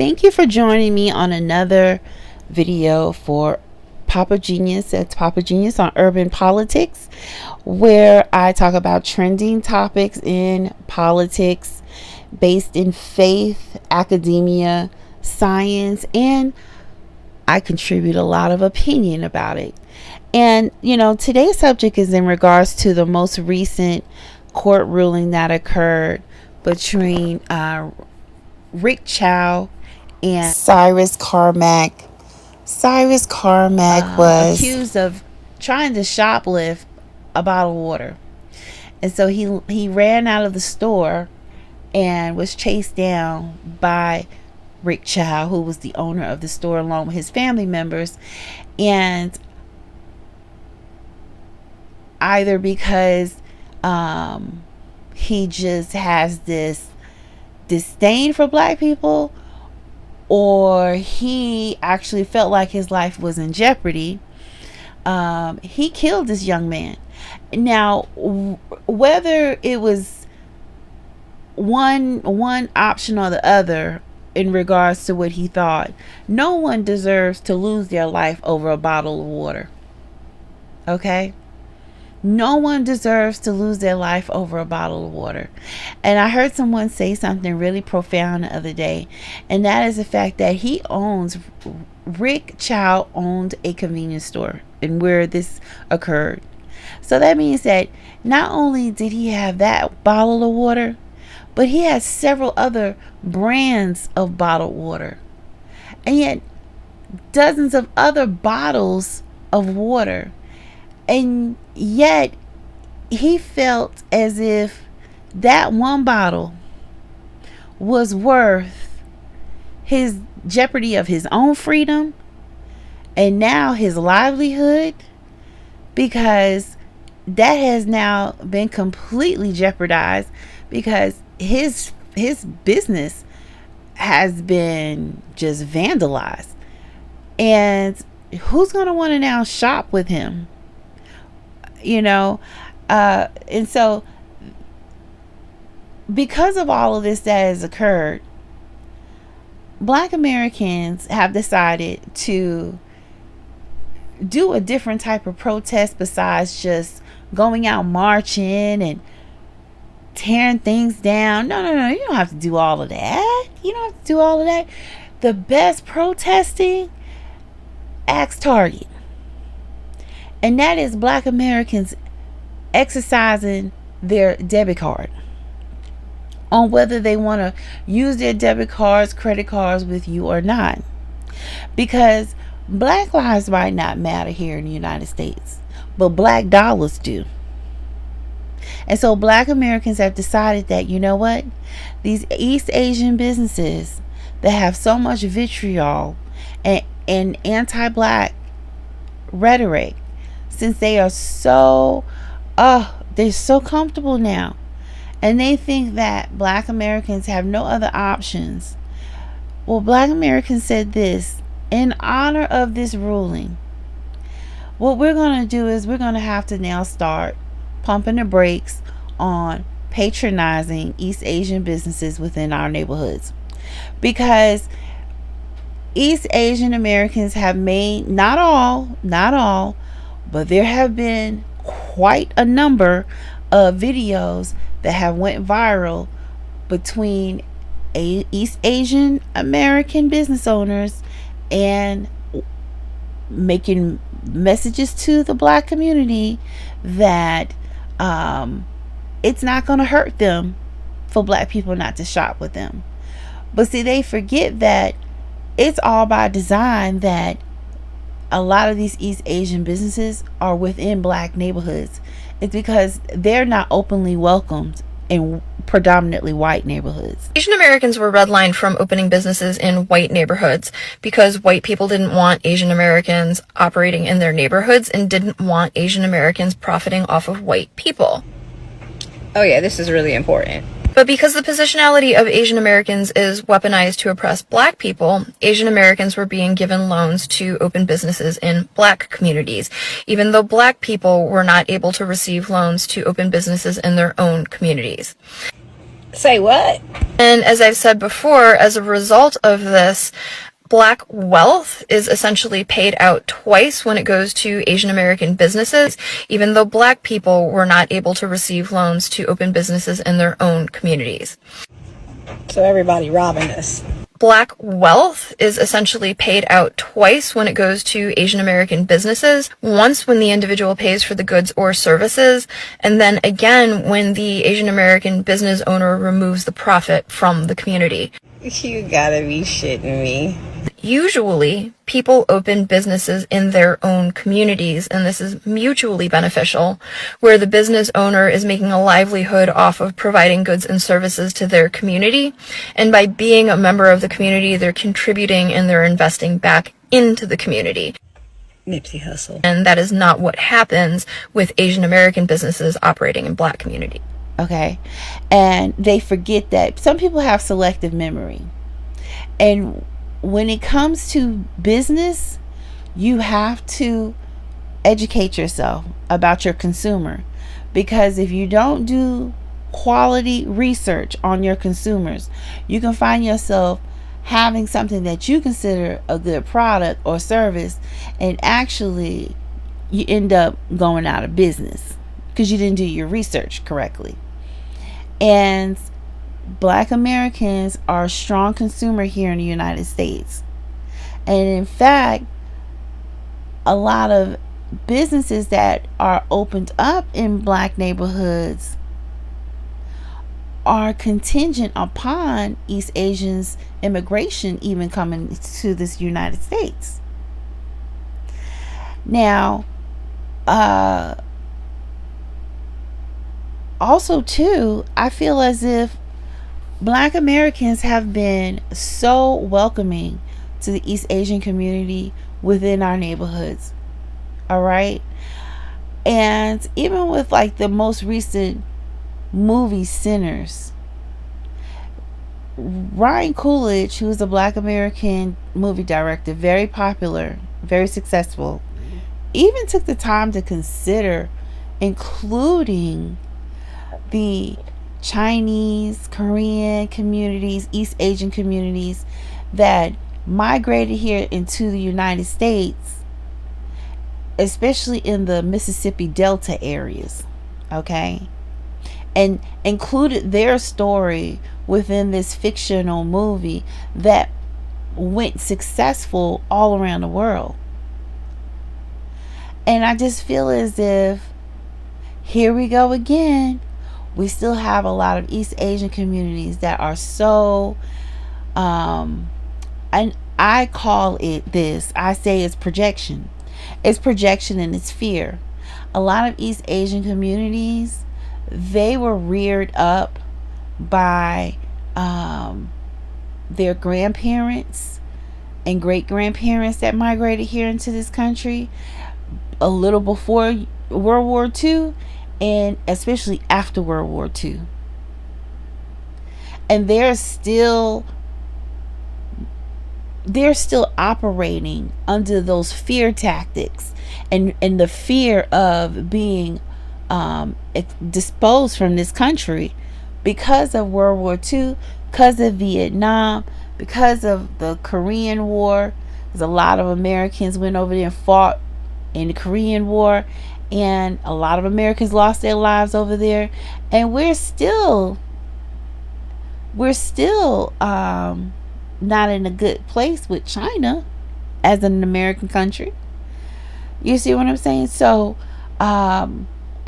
Thank you for joining me on another video for Papa Genius. That's Papa Genius on urban politics, where I talk about trending topics in politics based in faith, academia, science, and I contribute a lot of opinion about it. And today's subject is in regards to the most recent court ruling that occurred between Rick Chow and Cyrus Carmack. Cyrus Carmack was accused of trying to shoplift a bottle of water, and so he ran out of the store and was chased down by Rick Chow, who was the owner of the store, along with his family members. And either because he just has this disdain for black people, or he actually felt like his life was in jeopardy, he killed this young man. Now, whether it was one option or the other in regards to what he thought, no one deserves to lose their life over a bottle of water. Okay? No one deserves to lose their life over a bottle of water. And I heard someone say something really profound the other day, and that is the fact that Rick Chow owned a convenience store and where this occurred. So that means that not only did he have that bottle of water, but he had several other brands of bottled water, and yet dozens of other bottles of water. And yet he felt as if that one bottle was worth his jeopardy of his own freedom and now his livelihood, because that has now been completely jeopardized, because his business has been just vandalized. And who's going to want to now shop with him? And so because of all of this that has occurred, Black Americans have decided to do a different type of protest besides just going out marching and tearing things down. No, you don't have to do all of that. The best protesting, ask Target. And that is Black Americans exercising their debit card on whether they want to use their debit cards, credit cards with you or not. Because black lives might not matter here in the United States, but black dollars do. And so Black Americans have decided that, you know what? These East Asian businesses that have so much vitriol and anti-black rhetoric, since they are they're so comfortable now, and they think that Black Americans have no other options. Well, Black Americans said this: in honor of this ruling, what we're going to do is we're going to have to now start pumping the brakes on patronizing East Asian businesses within our neighborhoods, because East Asian Americans have made, not all, but there have been quite a number of videos that have went viral between East Asian American business owners and making messages to the Black community that it's not going to hurt them for Black people not to shop with them. But see, they forget that it's all by design that a lot of these East Asian businesses are within Black neighborhoods. It's because they're not openly welcomed in predominantly white neighborhoods. Asian Americans were redlined from opening businesses in white neighborhoods because white people didn't want Asian Americans operating in their neighborhoods and didn't want Asian Americans profiting off of white people. Oh yeah, this is really important. But because the positionality of Asian Americans is weaponized to oppress Black people, Asian Americans were being given loans to open businesses in Black communities, even though Black people were not able to receive loans to open businesses in their own communities. Say what? And as I've said before, as a result of this, Black wealth is essentially paid out twice when it goes to Asian American businesses, even though Black people were not able to receive loans to open businesses in their own communities. So everybody robbing us. Black wealth is essentially paid out twice when it goes to Asian American businesses. Once when the individual pays for the goods or services, and then again when the Asian American business owner removes the profit from the community. You gotta be shitting me. Usually, people open businesses in their own communities, and this is mutually beneficial, where the business owner is making a livelihood off of providing goods and services to their community, and by being a member of the community, they're contributing and they're investing back into the community. Nipsey Hussle. And that is not what happens with Asian American businesses operating in Black community. Okay, and they forget that some people have selective memory, and when it comes to business, you have to educate yourself about your consumer, because if you don't do quality research on your consumers, you can find yourself having something that you consider a good product or service, and actually you end up going out of business because you didn't do your research correctly. And Black Americans are a strong consumer here in the United States. And in fact, a lot of businesses that are opened up in Black neighborhoods are contingent upon East Asians immigration even coming to this United States. Now, also too, I feel as if Black Americans have been so welcoming to the East Asian community within our neighborhoods. All right. And even with like the most recent movie Sinners, Ryan Coolidge, who's a Black American movie director, very popular, very successful, even took the time to consider including the Chinese, Korean communities, East Asian communities that migrated here into the United States, especially in the Mississippi Delta areas, okay, and included their story within this fictional movie that went successful all around the world. And I just feel as if here we go again. We still have a lot of East Asian communities that are so, and I call it this, I say it's projection. It's projection and it's fear. A lot of East Asian communities, they were reared up by their grandparents and great grandparents that migrated here into this country a little before World War II, and especially after World War II. And they're still operating under those fear tactics and the fear of being disposed from this country because of World War II, because of Vietnam, because of the Korean War. There's a lot of Americans went over there and fought in the Korean War, and a lot of Americans lost their lives over there, and we're still not in a good place with China as an American country. You see what I'm saying? So I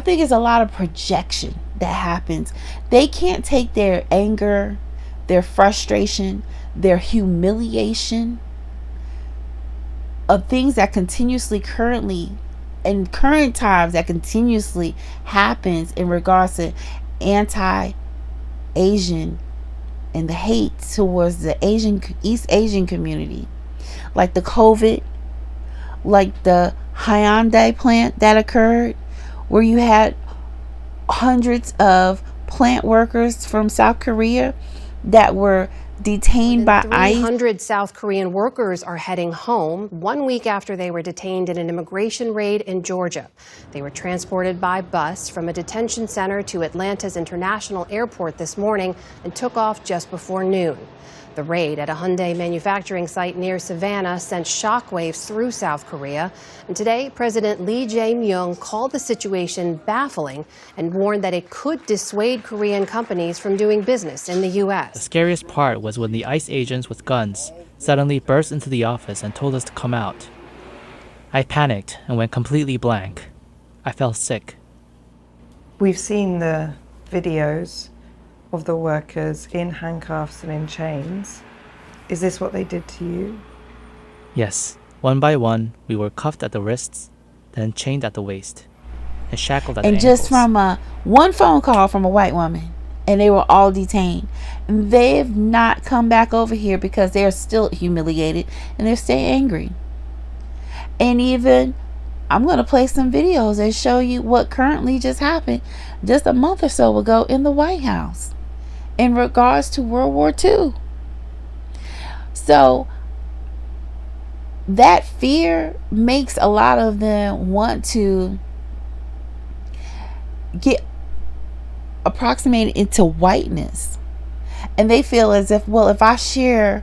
think it's a lot of projection that happens. They can't take their anger, their frustration, their humiliation of things that continuously in current times that continuously happens in regards to anti-Asian and the hate towards the East Asian community, like the COVID, like the Hyundai plant that occurred, where you had hundreds of plant workers from South Korea that were detained by ICE. 300 South Korean workers are heading home 1 week after they were detained in an immigration raid in Georgia. They were transported by bus from a detention center to Atlanta's International Airport this morning and took off just before noon. The raid at a Hyundai manufacturing site near Savannah sent shockwaves through South Korea. And today, President Lee Jae-myung called the situation baffling and warned that it could dissuade Korean companies from doing business in the The U.S. scariest part was when the ICE agents with guns suddenly burst into the office and told us to come out. I panicked and went completely blank. I felt sick. We've seen the videos of the workers in handcuffs and in chains. Is this what they did to you? Yes, one by one, we were cuffed at the wrists, then chained at the waist, and shackled at the And ankles. just from one phone call from a white woman, and they were all detained. And they've not come back over here because they're still humiliated and they're still angry. And even, I'm going to play some videos and show you what currently just happened just a month or so ago in the White House in regards to World War II. So that fear makes a lot of them want to get approximated into whiteness. And they feel as if, well, if I share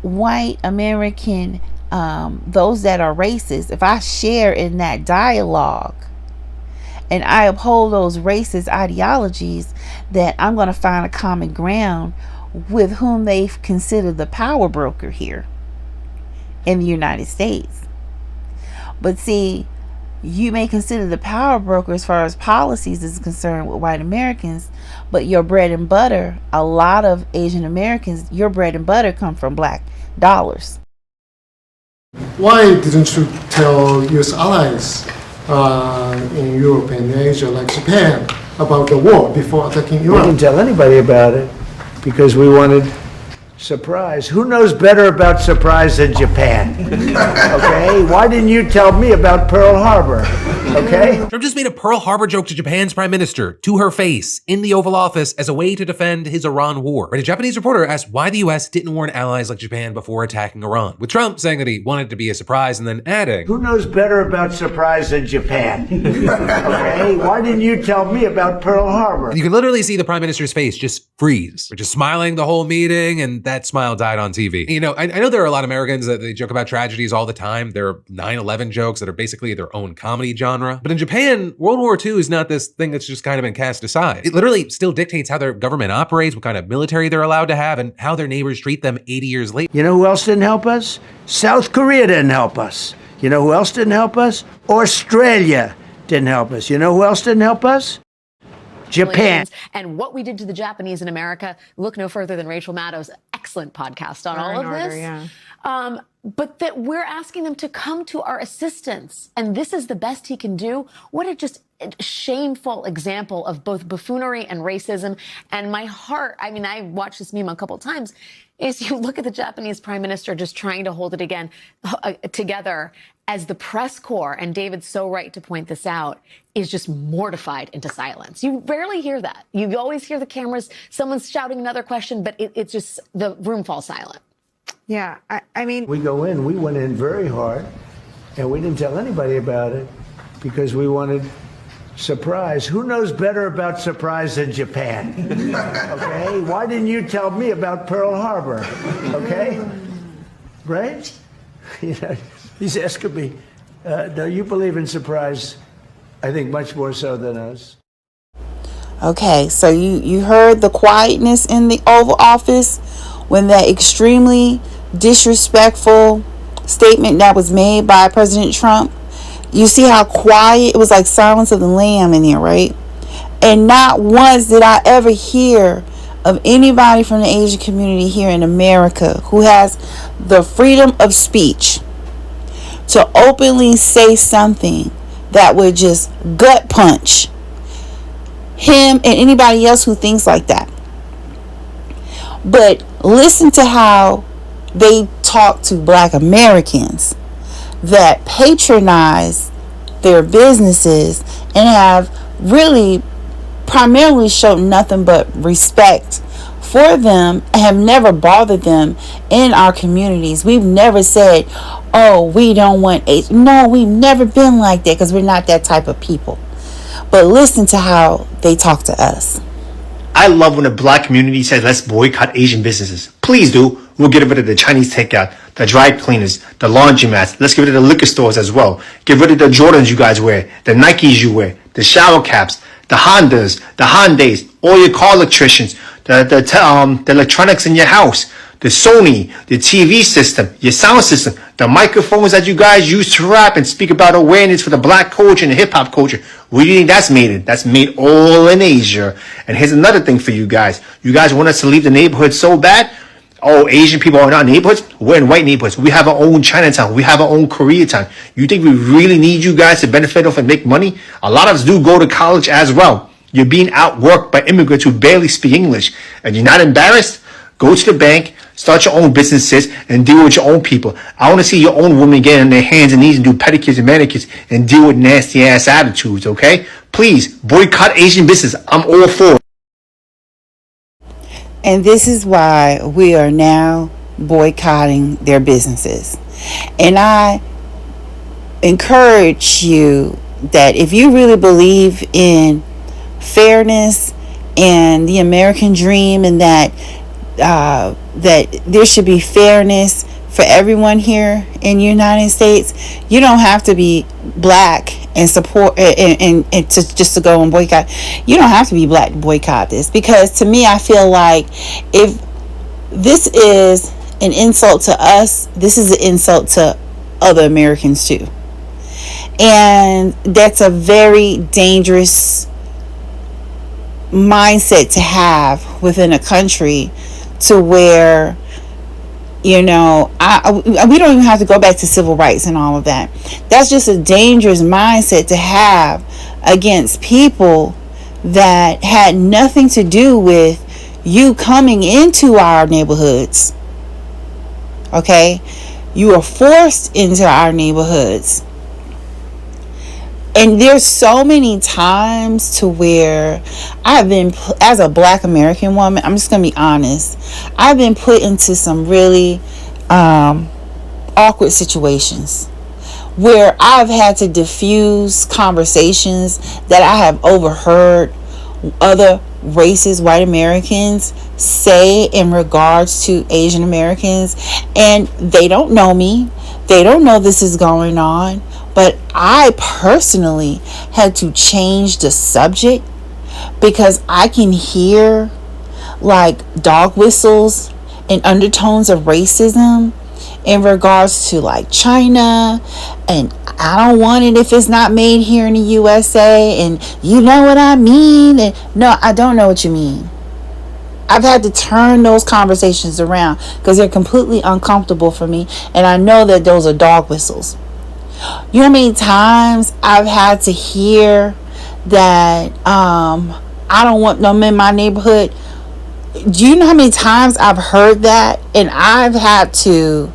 white American, those that are racist, if I share in that dialogue and I uphold those racist ideologies, that I'm going to find a common ground with whom they've considered the power broker here in the United States. But see, you may consider the power broker as far as policies is concerned with white Americans, but your bread and butter, a lot of Asian Americans, your bread and butter come from black dollars. Why didn't you tell US allies in Europe and Asia, like Japan, about the war before attacking We Iran? didn't tell anybody about it because we wanted surprise. Who knows better about surprise than Japan? Okay? Why didn't you tell me about Pearl Harbor? Okay? Trump just made a Pearl Harbor joke to Japan's prime minister, to her face, in the Oval Office as a way to defend his Iran war. Right, a Japanese reporter asked why the US didn't warn allies like Japan before attacking Iran, with Trump saying that he wanted it to be a surprise and then adding, Who knows better about surprise than Japan? Okay? Why didn't you tell me about Pearl Harbor? and you can literally see the prime minister's face just freeze. We're just smiling the whole meeting, and that smile died on TV. You know, I know there are a lot of Americans that they joke about tragedies all the time. There are 9/11 jokes that are basically their own comedy genre. But in Japan, World War II is not this thing that's just kind of been cast aside. It literally still dictates how their government operates, what kind of military they're allowed to have, and how their neighbors treat them 80 years later. You know who else didn't help us? South Korea didn't help us. You know who else didn't help us? Australia didn't help us. You know who else didn't help us? Japan. And what we did to the Japanese in America, look no further than Rachel Maddow's excellent podcast on all of this. But that we're asking them to come to our assistance, and this is the best he can do. What a just shameful example of both buffoonery and racism. And my heart, I mean, I watched this meme a couple of times, is you look at the Japanese prime minister just trying to hold it again together as the press corps, and David's so right to point this out, is just mortified into silence. You rarely hear that. You always hear the cameras, someone's shouting another question, but it's just the room falls silent. Yeah, I mean, We went in very hard, and we didn't tell anybody about it because we wanted surprise. Who knows better about surprise than Japan? Okay? Why didn't you tell me about Pearl Harbor? Okay? Right? You know, he's asking me, no, you believe in surprise, I think much more so than us. Okay, so you heard the quietness in the Oval Office when that extremely disrespectful statement that was made by President Trump. You see how quiet it was, like Silence of the Lamb in there, right? And not once did I ever hear of anybody from the Asian community here in America who has the freedom of speech to openly say something that would just gut punch him and anybody else who thinks like that. But listen to how they talk to Black Americans that patronize their businesses and have really primarily shown nothing but respect for them have never bothered them in our communities. We've never said, oh, we don't want Asian. No, we've never been like that because we're not that type of people. But listen to how they talk to us. I love when the black community says, let's boycott Asian businesses. Please do. We'll get rid of the Chinese takeout, the dry cleaners, the laundromats. Let's get rid of the liquor stores as well. Get rid of the Jordans you guys wear, the Nikes you wear, the shower caps, the Hondas, the Hyundais, all your car electricians, the electronics in your house, the Sony, the TV system, your sound system, the microphones that you guys use to rap and speak about awareness for the black culture and the hip hop culture. Where do you think that's made in? That's made all in Asia. And here's another thing for you guys. You guys want us to leave the neighborhood so bad? Oh, Asian people are in our neighborhoods? We're in white neighborhoods. We have our own Chinatown. We have our own Koreatown. You think we really need you guys to benefit off and make money? A lot of us do go to college as well. You're being outworked by immigrants who barely speak English. And you're not embarrassed? Go to the bank, start your own businesses, and deal with your own people. I want to see your own women get on their hands and knees and do pedicures and manicures and deal with nasty ass attitudes, okay? Please, boycott Asian business. I'm all for it. And this is why we are now boycotting their businesses. And I encourage you that if you really believe in fairness and the American dream, and that there should be fairness for everyone here in the United States, you don't have to be black and support and to go and boycott. You don't have to be black to boycott this, because to me, I feel like if this is an insult to us, this is an insult to other Americans too. And that's a very dangerous mindset to have within a country, to where, you know, we don't even have to go back to civil rights and all of that. That's just a dangerous mindset to have against people that had nothing to do with you coming into our neighborhoods. Okay? You are forced into our neighborhoods. And there's so many times to where I've been, as a black American woman, I'm just going to be honest, I've been put into some really awkward situations where I've had to diffuse conversations that I have overheard other races, white Americans, say in regards to Asian Americans. And they don't know me. They don't know this is going on. But I personally had to change the subject because I can hear like dog whistles and undertones of racism in regards to like China, and I don't want it if it's not made here in the USA, and you know what I mean. And no, I don't know what you mean. I've had to turn those conversations around because they're completely uncomfortable for me, and I know that those are dog whistles. You know how many times I've had to hear that I don't want them in my neighborhood? Do you know how many times I've heard that? And I've had to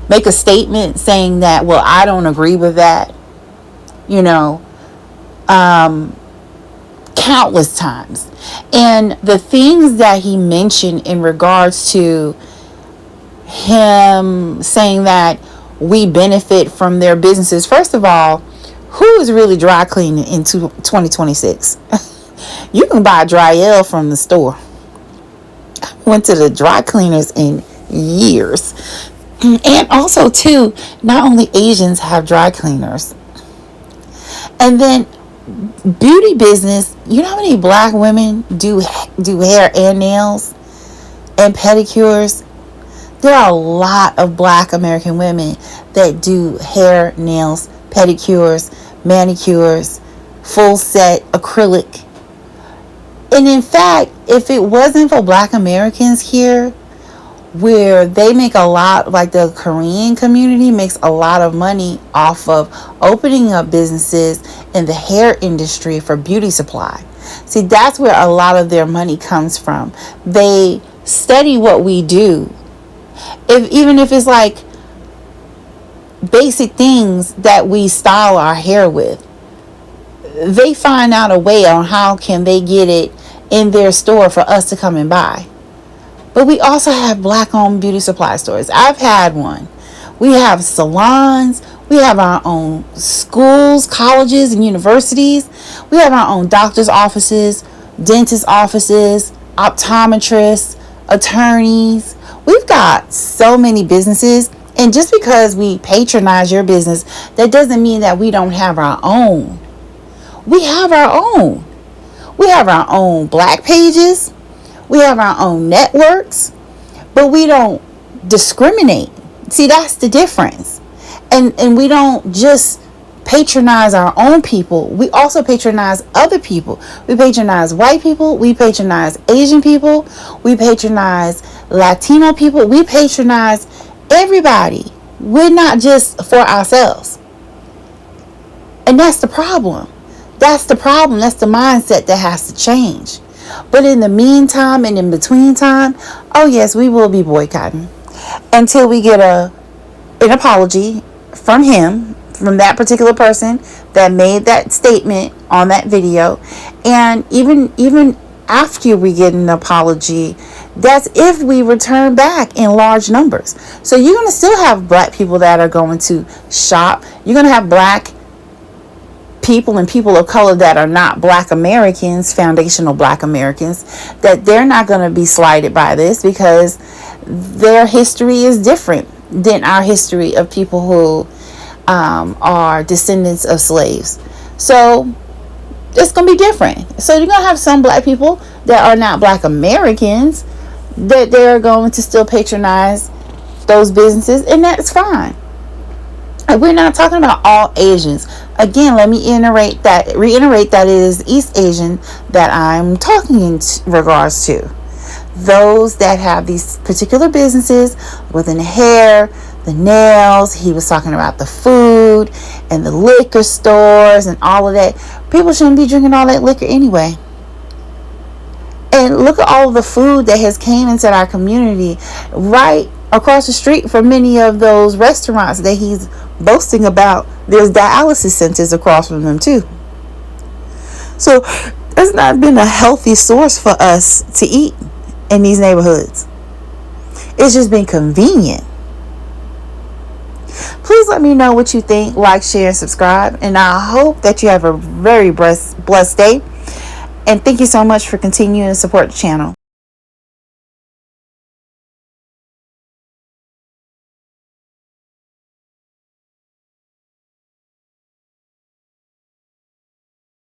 make a statement saying that, well, I don't agree with that. You know, countless times. And the things that he mentioned in regards to him saying that we benefit from their businesses. First of all, who is really dry cleaning in 2026? You can buy dry ale from the store. I went to the dry cleaners in years. And also too, not only Asians have dry cleaners. And then beauty business, you know how many black women do hair and nails and pedicures? There are a lot of black American women that do hair, nails, pedicures, manicures, full set, acrylic. And in fact, if it wasn't for black Americans here, where they make a lot, like the Korean community makes a lot of money off of opening up businesses in the hair industry for beauty supply. See, that's where a lot of their money comes from. They study what we do. Even if it's like basic things that we style our hair with, they find out a way on how can they get it in their store for us to come and buy. But we also have black-owned beauty supply stores. I've had one. We have salons. We have our own schools, colleges, and universities. We have our own doctor's offices, dentist offices, optometrists, attorneys. We've got so many businesses. And just because we patronize your business, that doesn't mean that we don't have our own. We have our own. We have our own black pages. We have our own networks. But we don't discriminate. See, that's the difference. And we don't just patronize our own people. We also patronize other people. We patronize white people. We patronize Asian people. We patronize Latino people. We patronize everybody. We're not just for ourselves. And that's the problem. That's the problem. That's the mindset that has to change. But in the meantime and in between time, oh yes, we will be boycotting until we get an apology from him, from that particular person that made that statement on that video. And even after we get an apology, that's if we return back in large numbers. So you're going to still have black people that are going to shop. You're going to have black people and people of color that are not black Americans, foundational black Americans, that they're not going to be slighted by this because their history is different than our history of people who are descendants of slaves. So it's going to be different. So you're going to have some black people that are not black Americans that they're going to still patronize those businesses, and that's fine. And we're not talking about all Asians. Again, let me reiterate that it is East Asian that I'm talking in regards to. Those that have these particular businesses within the hair, the nails, he was talking about the food and the liquor stores and all of that. People shouldn't be drinking all that liquor anyway. And look at all of the food that has came into our community right across the street from many of those restaurants that he's boasting about. There's dialysis centers across from them too. So it's not been a healthy source for us to eat in these neighborhoods. It's just been convenient. Please let me know what you think. Like, share, and subscribe. And I hope that you have a very blessed day. And thank you so much for continuing to support the channel.